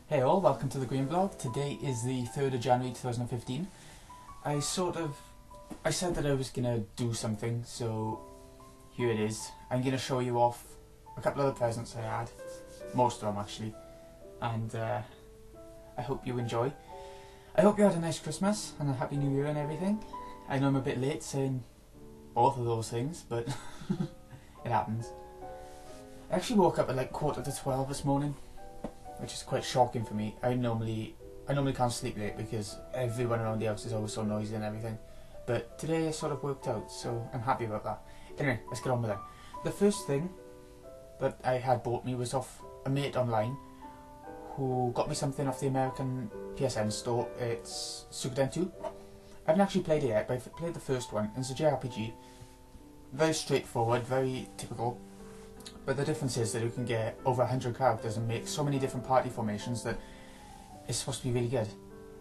Hey all, welcome to the Green Vlog. Today is the 3rd of January 2015. I said that I was gonna do something, so here it is. I'm gonna show you off a couple of the presents I had, most of them actually, and I hope you enjoy. I hope you had a nice Christmas and a Happy New Year and everything. I know I'm a bit late saying both of those things, but it happens. I actually woke up at like 11:45 this morning, which is quite shocking for me. I normally can't sleep late because everyone around the house is always so noisy and everything. But today it sort of worked out, so I'm happy about that. Anyway, let's get on with it. The first thing that I had bought me was off a mate online who got me something off the American PSN store. It's Suikoden 2. I haven't actually played it yet, but I've played the first one. It's a JRPG. Very straightforward, very typical. But the difference is that you can get over 100 characters and make so many different party formations that it's supposed to be really good.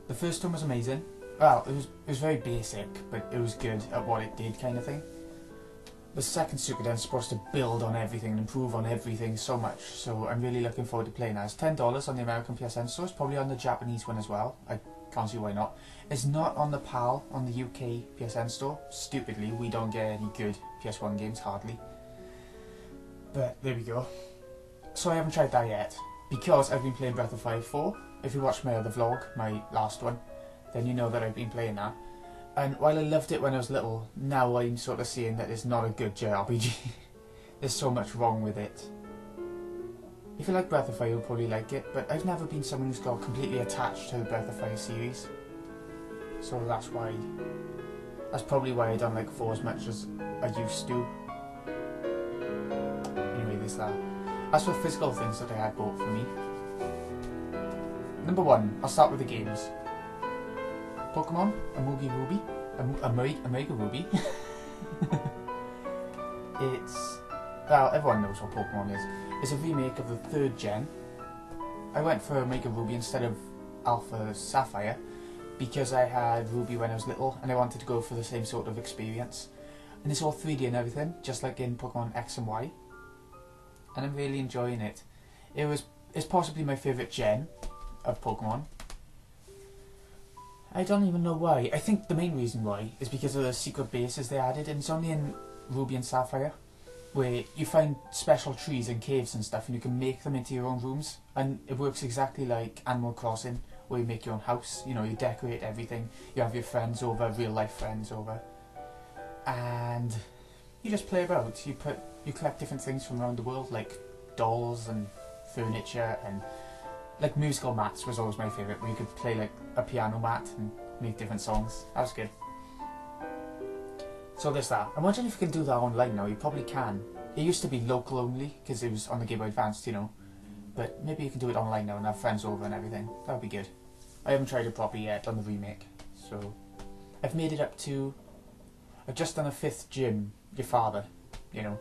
The first one was amazing. Well, it was very basic, but it was good at what it did, kind of thing. The second Suikoden is supposed to build on everything and improve on everything so much, so I'm really looking forward to playing that. It's $10 on the American PSN store. It's probably on the Japanese one as well. I can't see why not. It's not on the PAL on the UK PSN store. Stupidly, we don't get any good PS1 games, hardly. But there we go. So I haven't tried that yet because I've been playing Breath of Fire 4. If you watched my other vlog, my last one, then you know that I've been playing that. And while I loved it when I was little, now I'm sort of seeing that it's not a good JRPG. There's so much wrong with it. If you like Breath of Fire, you'll probably like it, but I've never been someone who's got completely attached to the Breath of Fire series. So that's probably why I don't like 4 as much as I used to. That. As for physical things that I had bought for me, number 1, I'll start with the games. Pokemon, Omega Ruby, Omega Ruby. Well, everyone knows what Pokemon is. It's a remake of the 3rd gen. I went for Omega Ruby instead of Alpha Sapphire because I had Ruby when I was little and I wanted to go for the same sort of experience. And it's all 3D and everything, just like in Pokemon X and Y. And I'm really enjoying it. It's possibly my favourite gen of Pokemon. I don't even know why. I think the main reason why is because of the secret bases they added, and it's only in Ruby and Sapphire where you find special trees and caves and stuff and you can make them into your own rooms, and it works exactly like Animal Crossing where you make your own house. You know, you decorate everything, you have your friends over, real life friends over, and you just play about. You collect different things from around the world, like dolls and furniture, and like musical mats was always my favourite, where you could play like a piano mat and make different songs. That was good. So there's that. I'm wondering if you can do that online now. You probably can. It used to be local only because it was on the Game Boy Advance, you know. But maybe you can do it online now and have friends over and everything. That would be good. I haven't tried it properly yet on the remake, so I've made it up to. I've just done a 5th gym. Your father, you know.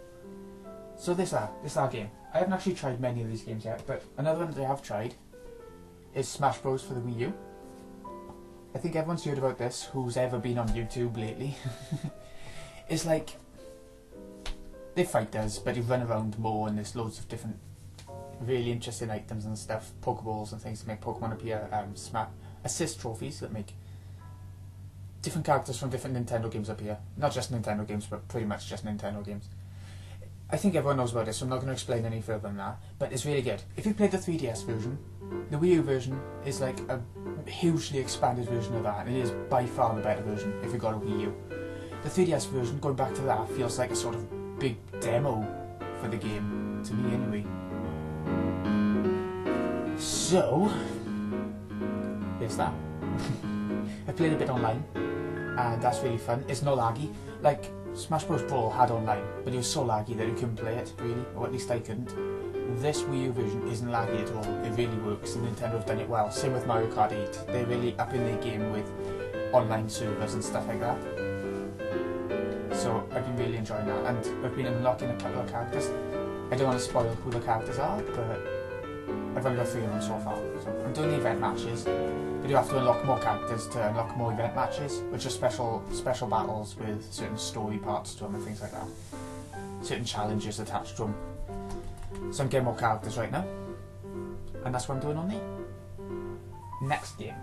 So this that game. I haven't actually tried many of these games yet, but another one that I have tried is Smash Bros for the Wii U. I think everyone's heard about this who's ever been on YouTube lately. It's like they're fighters, but you run around more, and there's loads of different really interesting items and stuff, Pokeballs and things to make Pokemon appear, assist trophies that make different characters from different Nintendo games appear. Not just Nintendo games, but pretty much just Nintendo games. I think everyone knows about this, so I'm not going to explain any further than that, but it's really good. If you played the 3DS version, the Wii U version is like a hugely expanded version of that, and it is by far the better version if you got a Wii U. The 3DS version, going back to that, feels like a sort of big demo for the game, to me anyway. So, there's that. I played a bit online, and that's really fun. It's not laggy. Like, Smash Bros. Brawl had online, but it was so laggy that you couldn't play it, really, or at least I couldn't. This Wii U version isn't laggy at all. It really works, and Nintendo have done it well. Same with Mario Kart 8. They're really upping their game with online servers and stuff like that. So I've been really enjoying that, and I've been unlocking a couple of characters. I don't want to spoil who the characters are, but I've only got 3 of them so far. So I'm doing the event matches, but you have to unlock more characters to unlock more event matches, which are special battles with certain story parts to them and things like that. Certain challenges attached to them. So I'm getting more characters right now, and that's what I'm doing on the next game.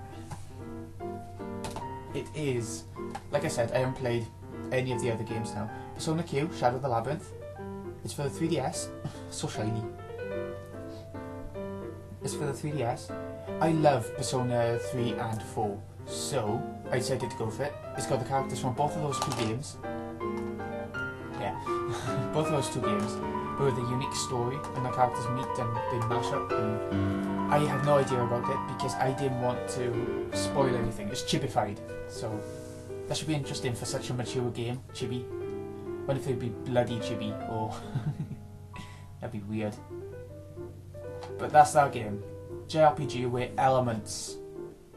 It is, like I said, I haven't played any of the other games now. Persona Q, Shadow of the Labyrinth. It's for the 3DS. So shiny. It's for the 3DS. I love Persona 3 and 4, so I decided to go for it. It's got the characters from both of those 2 games. Yeah, both of those 2 games, but with a unique story, and the characters meet and they mash up. And I have no idea about it because I didn't want to spoil anything. It's chibified, so that should be interesting for such a mature game. Chibi. What if it'd be bloody chibi? Or that'd be weird. But that's that game. JRPG where elements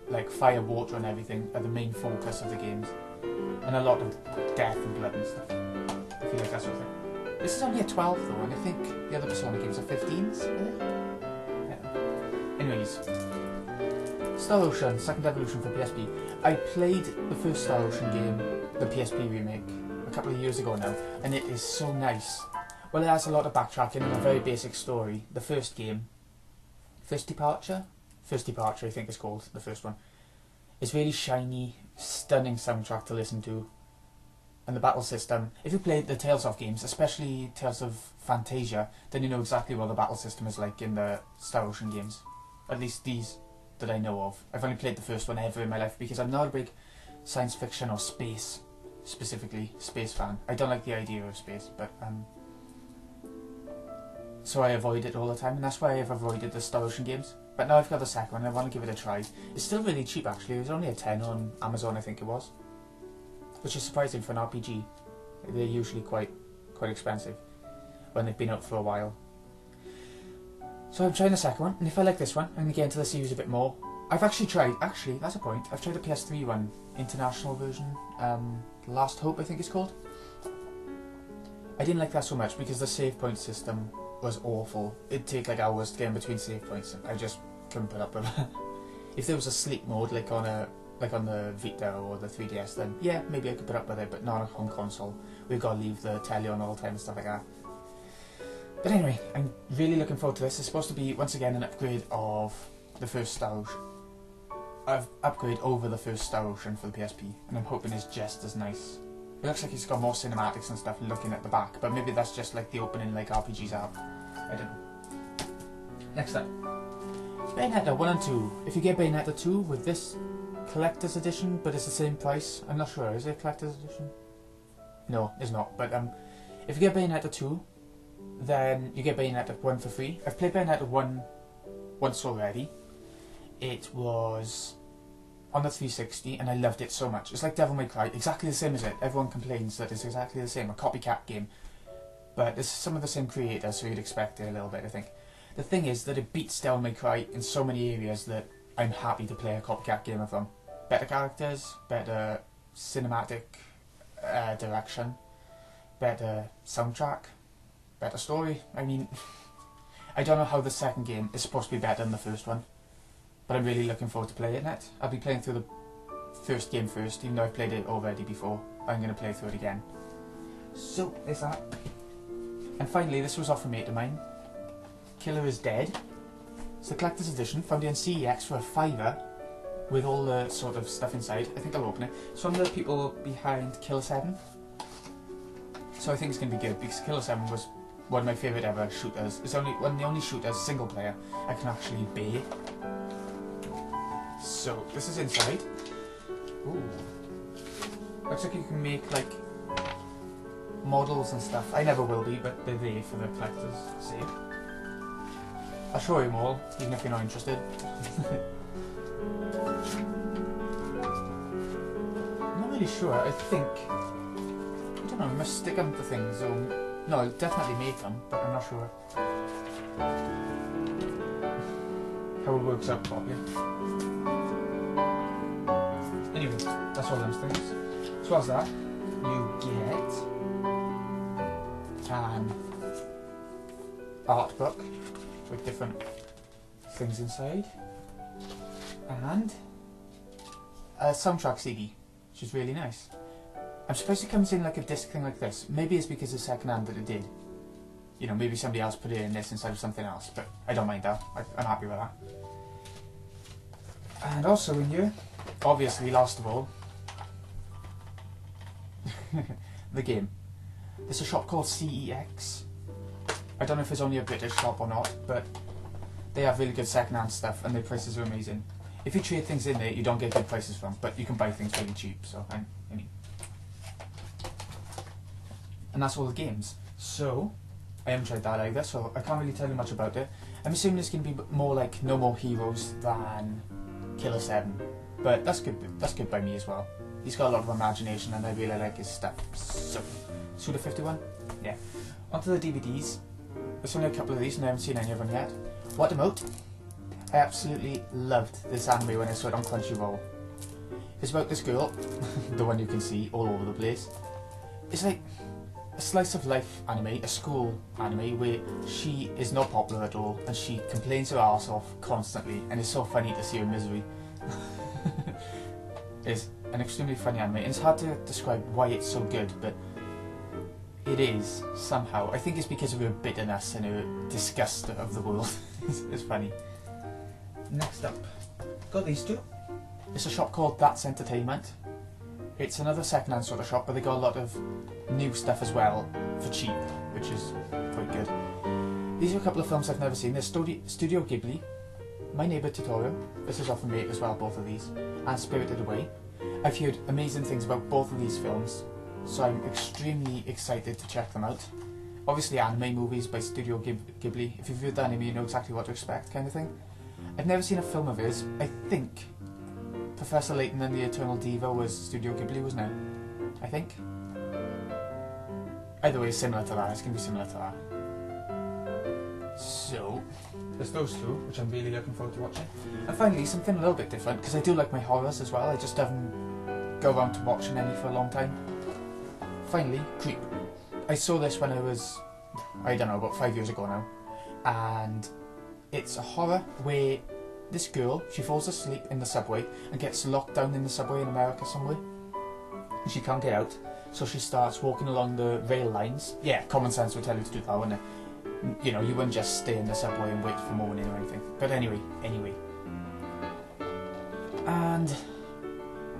like fire, water and everything are the main focus of the games. And a lot of death and blood and stuff. I feel like that sort of thing. This is only a 12 though, and I think the other Persona games are 15s, really? Yeah. Anyways. Star Ocean, Second Evolution for PSP. I played the first Star Ocean game, the PSP remake, a couple of years ago now, and it is so nice. Well, it has a lot of backtracking and a very basic story. The first game, First Departure I think it's called, the first one. It's really shiny, stunning soundtrack to listen to. And the battle system, if you played the Tales of games, especially Tales of Fantasia, then you know exactly what the battle system is like in the Star Ocean games. At least these that I know of. I've only played the first one ever in my life because I'm not a big science fiction or space, specifically space fan. I don't like the idea of space, but so I avoid it all the time, and that's why I've avoided the Star Ocean games. But now I've got the second one, I want to give it a try. It's still really cheap actually, it was only a 10 on Amazon I think it was. Which is surprising for an RPG. They're usually quite expensive when they've been out for a while. So I'm trying the second one, and if I like this one, I'm going to get into the series a bit more. I've actually tried, that's a point, I've tried the PS3 one, international version, Last Hope I think it's called. I didn't like that so much because the save point system was awful. It'd take like hours to get in between save points, and I just couldn't put up with it. If there was a sleep mode like on the Vita or the 3DS, then yeah, maybe I could put up with it, but not on console. We've got to leave the telly on all the time and stuff like that. But anyway, I'm really looking forward to this. It's supposed to be, once again, an upgrade of the first Star Ocean. Upgrade over the first Star Ocean for the PSP, and I'm hoping it's just as nice. It looks like it's got more cinematics and stuff looking at the back, but maybe that's just like the opening like RPGs have. I don't know. Next up, Bayonetta 1 and 2. If you get Bayonetta 2 with this collector's edition, but it's the same price, I'm not sure, is it a collector's edition? No, it's not, but if you get Bayonetta 2, then you get Bayonetta 1 for free. I've played Bayonetta 1 once already. It was on the 360 and I loved it so much. It's like Devil May Cry, exactly the same as it. Everyone complains that it's exactly the same, a copycat game. But it's some of the same creators, so you'd expect it a little bit, I think. The thing is that it beats Devil May Cry in so many areas that I'm happy to play a copycat game of them. Better characters, better cinematic direction, better soundtrack, better story. I mean, I don't know how the second game is supposed to be better than the first one, but I'm really looking forward to playing it. I'll be playing through the first game first, even though I've played it already before. I'm going to play through it again. So, there's that. And finally, this was off a mate of mine. Killer is Dead. It's the collector's edition, found it on CEX for a £5 with all the sort of stuff inside. I think I'll open it. It's from the people behind Killer 7. So I think it's going to be good because Killer 7 was one of my favourite ever shooters. It's one of the only shooters, single player, I can actually bear. So, this is inside. Ooh. Looks like you can make like models and stuff. I never will be, but they're there for the collector's sake. I'll show you them all, even if you're not interested. I'm not really sure, I think... I don't know, I must stick them to things, or... No, I'll definitely make them, but I'm not sure how it works out properly. Anyway, that's all those things. So as that, you get an art book with different things inside. And a soundtrack CD, which is really nice. I'm surprised it comes in like a disc thing like this. Maybe it's because it's second hand that it did. You know, maybe somebody else put it in this instead of something else, but I don't mind that. I'm happy with that. And also in here, obviously, last of all, the game. There's a shop called CEX. I don't know if it's only a British shop or not, but they have really good second-hand stuff and their prices are amazing. If you trade things in there, you don't get good prices from, but you can buy things really cheap, so, I mean. And that's all the games. So, I haven't tried that either, so I can't really tell you much about it. I'm assuming it's going to be more like No More Heroes than Killer 7, but that's good by me as well. He's got a lot of imagination and I really like his stuff. So, Suda 51? Yeah. Onto the DVDs. There's only a couple of these and I haven't seen any of them yet. Watamote. I absolutely loved this anime when I saw it on Crunchyroll. It's about this girl, the one you can see all over the place. It's like a slice of life anime, a school anime where she is not popular at all and she complains her arse off constantly and it's so funny to see her misery. It's an extremely funny anime and it's hard to describe why it's so good, but it is somehow. I think it's because of her bitterness and her disgust of the world. It's funny. Next up, got these two. It's a shop called That's Entertainment. It's another second-hand sort of shop, but they got a lot of new stuff as well for cheap, which is quite good. These are a couple of films I've never seen. There's Studio Ghibli, My Neighbor Totoro, this is off of Mate as well, both of these, and Spirited Away. I've heard amazing things about both of these films, so I'm extremely excited to check them out. Obviously anime movies by Studio Ghibli, if you've viewed the anime you know exactly what to expect kind of thing. I've never seen a film of his. I think Professor Layton and the Eternal Diva was Studio Ghibli, wasn't it? I think. Either way, it's similar to that. It's going to be similar to that. So, there's those two, which I'm really looking forward to watching. And finally, something a little bit different, because I do like my horrors as well. I just haven't got around to watching any for a long time. Finally, Creep. I saw this when I was, I don't know, about 5 years ago now. And it's a horror where this girl, she falls asleep in the subway and gets locked down in the subway in America somewhere. And she can't get out, so she starts walking along the rail lines. Yeah, common sense would tell you to do that, wouldn't it? You know, you wouldn't just stay in the subway and wait for morning or anything. But anyway. And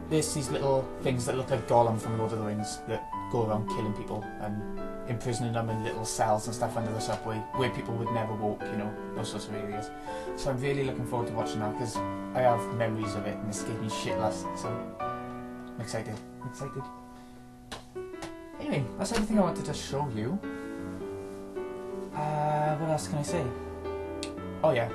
there's these little things that look like Gollum from Lord of the Rings that go around killing people and imprisoning them in little cells and stuff under the subway where people would never walk, you know, those sorts of areas. So I'm really looking forward to watching that because I have memories of it and it's gave me shit last, so I'm excited. Anyway, that's everything I wanted to show you. What else can I say? Oh yeah,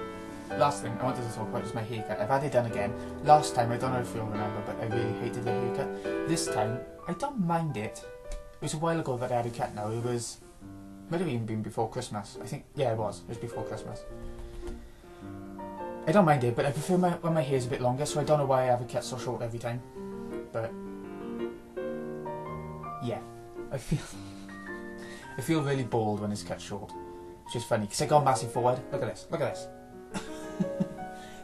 last thing I wanted to talk about is my haircut. I've had it done again. Last time, I don't know if you'll remember, but I really hated the haircut. This time, I don't mind it. It was a while ago that I had a cut now. It was, might have even been before Christmas. I think, yeah, it was before Christmas. I don't mind it, but I prefer when my hair's a bit longer, so I don't know why I have it cut so short every time. But, yeah, I feel really bald when it's cut short. Which is funny, because I got a massive forehead. Look at this.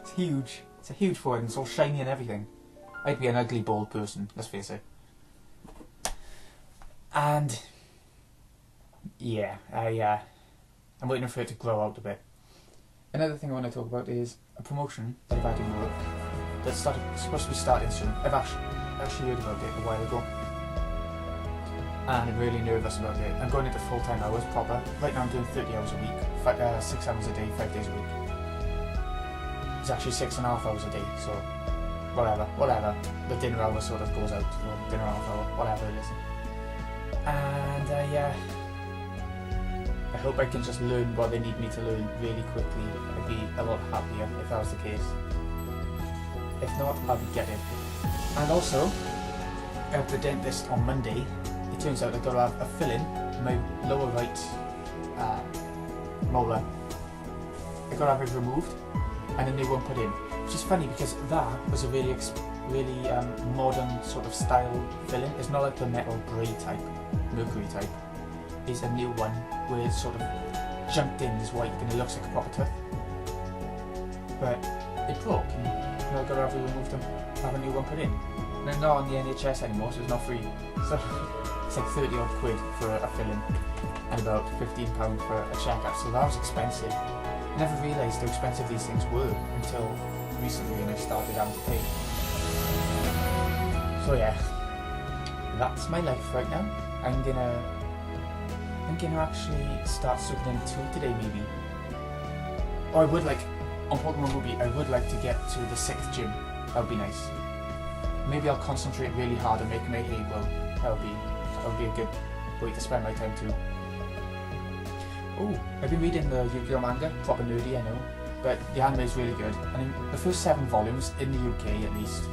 It's huge. It's a huge forehead and it's all shiny and everything. I'd be an ugly bald person, let's face it. And yeah, I'm waiting for it to grow out a bit. Another thing I want to talk about is a promotion that I've had in work that's supposed to be starting soon. I've actually heard about it a while ago, and I'm really nervous about it. I'm going into full-time hours proper. Right now I'm doing 30 hours a week, 6 hours a day, 5 days a week. It's actually 6.5 hours a day, so whatever. The dinner hour sort of goes out, or dinner half hour, whatever it is. And I hope I can just learn what they need me to learn really quickly. I'd be a lot happier if that was the case. If not, I'll be gutted. And also, at the dentist on Monday, it turns out I've got to have a fill-in in my lower right molar. I've got to have it removed and a new one put in. Which is funny because that was a really modern sort of style fill-in. It's not like the metal grey type, mercury type. It's a new one where it's sort of jumped in is white and it looks like a proper tooth. but it broke and I got to have it removed and have a new one put in. And I'm not on the NHS anymore, so it's not free. So it's like 30 odd quid for a fill-in and about £15 for a checkup, so that was expensive. I never realised how expensive these things were until recently when I started having to pay. So yeah, that's my life right now. I'm gonna actually start Suikoden 2 today maybe. Or I would like, on Pokemon Ruby, I would like to get to the 6th gym. That would be nice. Maybe I'll concentrate really hard on making my hay grow. That would be a good way to spend my time too. Oh, I've been reading the Yu-Gi-Oh manga, proper nerdy I know, but the anime is really good. And in the first 7 volumes, in the UK at least,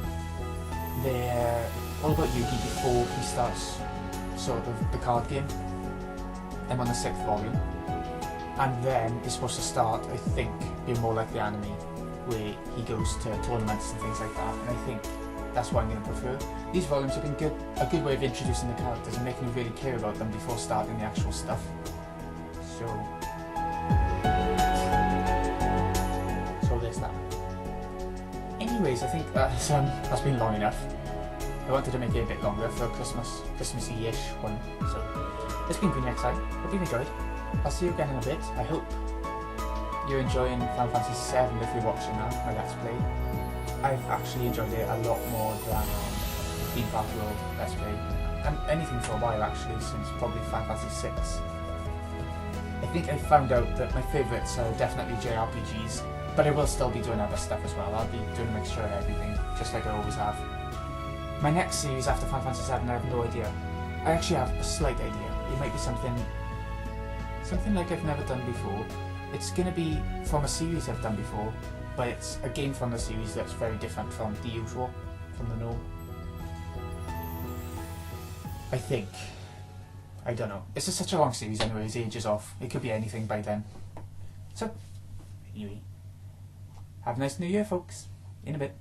they're all about Yugi before he starts sort of the card game. I'm on the 6th volume. And then it's supposed to start, I think, being more like the anime, where he goes to tournaments and things like that, and I think that's what I'm going to prefer. These volumes have been a good way of introducing the characters and making you really care about them before starting the actual stuff. So there's that. Anyways, I think that's been long enough. I wanted to make it a bit longer for a Christmassy-ish one, so it's been pretty exciting. Hope you've enjoyed. I'll see you again in a bit. I hope you're enjoying Final Fantasy VII if you're watching that, my Let's Play. I've actually enjoyed it a lot more than Theme Park World Let's Play, and anything for a while actually, since probably Final Fantasy VI. I think I found out that my favourites are definitely JRPGs, but I will still be doing other stuff as well. I'll be doing a mixture of everything, just like I always have. My next series after Final Fantasy VII, I have no idea. I actually have a slight idea. It might be something like I've never done before. It's going to be from a series I've done before, but it's a game from the series that's very different from the usual, from the norm. I think. I don't know. It's just such a long series anyway, it's ages off. It could be anything by then. So, anyway. Have a nice New Year, folks. In a bit.